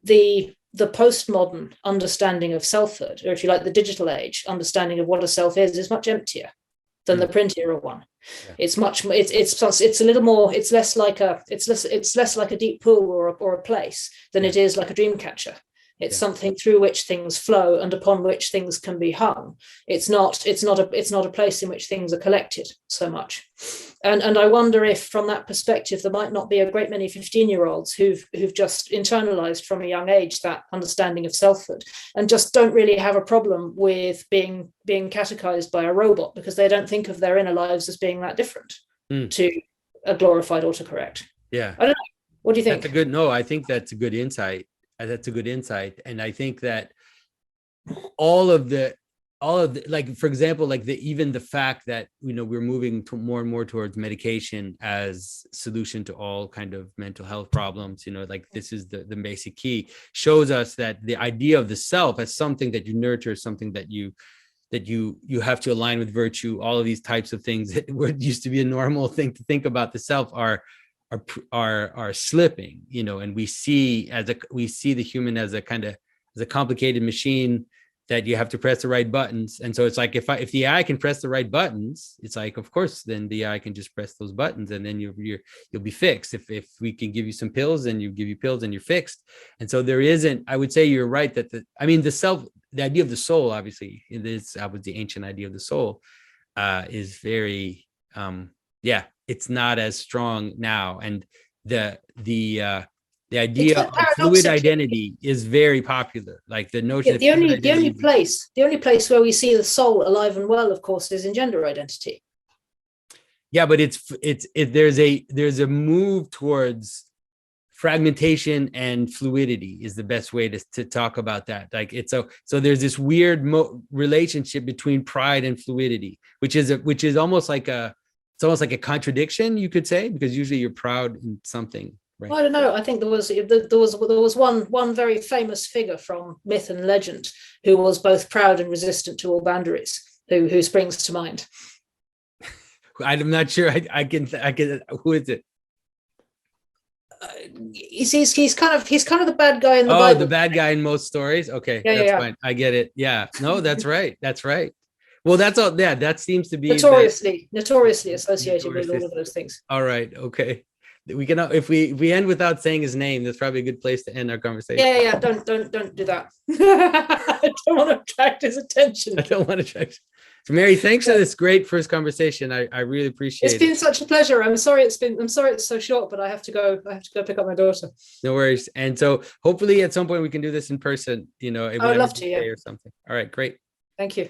the postmodern understanding of selfhood, or if you like, the digital age understanding of what a self is much emptier than the print era one. Yeah. It's much more. It's a little more. It's less like a deep pool or a place than it is like a dream catcher. It's something through which things flow and upon which things can be hung. It's not a place in which things are collected so much. And I wonder if, from that perspective, there might not be a great many 15-year-olds who've just internalized from a young age that understanding of selfhood and just don't really have a problem with being catechized by a robot, because they don't think of their inner lives as being that different to a glorified autocorrect. Yeah. I don't know. What do you think? I think that's a good insight. And I think that all of the, like, for example, even the fact that, we're moving to more and more towards medication as solution to all kind of mental health problems, this is the basic key, shows us that the idea of the self as something that you nurture, something that you have to align with virtue, all of these types of things that used to be a normal thing to think about the self are slipping, and we see the human as a complicated machine that you have to press the right buttons. And so it's like, if the AI can press the right buttons, it's like, of course, then the AI can just press those buttons and then you'll be fixed. If we can give you some pills, and you give you pills and you're fixed. And so there isn't, I would say you're right that the idea of the soul, obviously, that was the ancient idea of the soul, is very, it's not as strong now. And the idea of fluid identity is very popular. Like the notion of the only place where we see the soul alive and well, of course, is in gender identity. Yeah, but there's a move towards fragmentation and fluidity is the best way to talk about that. Like so there's this weird relationship between pride and fluidity, which is almost like a contradiction, you could say, because usually you're proud in something. Right. Well, I don't know. I think there was one very famous figure from myth and legend who was both proud and resistant to all boundaries, who springs to mind. I'm not sure I can, who is it? he's kind of the bad guy in the Oh, Bible. the bad guy in most stories. Okay, Yeah, that's yeah. fine. I get it. Yeah, no, that's right. That's right. Well, that's all. Yeah, that seems to be Notoriously associated with all of those things. All right. Okay. We can, if we end without saying his name, that's probably a good place to end our conversation. Yeah. Don't do that. I don't want to attract his attention. I don't want to check. So Mary, thanks for this great first conversation. I really appreciate it. It's been such a pleasure. I'm sorry it's so short, but I have to go pick up my daughter. No worries. And so hopefully at some point we can do this in person, I would love to, yeah. Or something. All right, great. Thank you.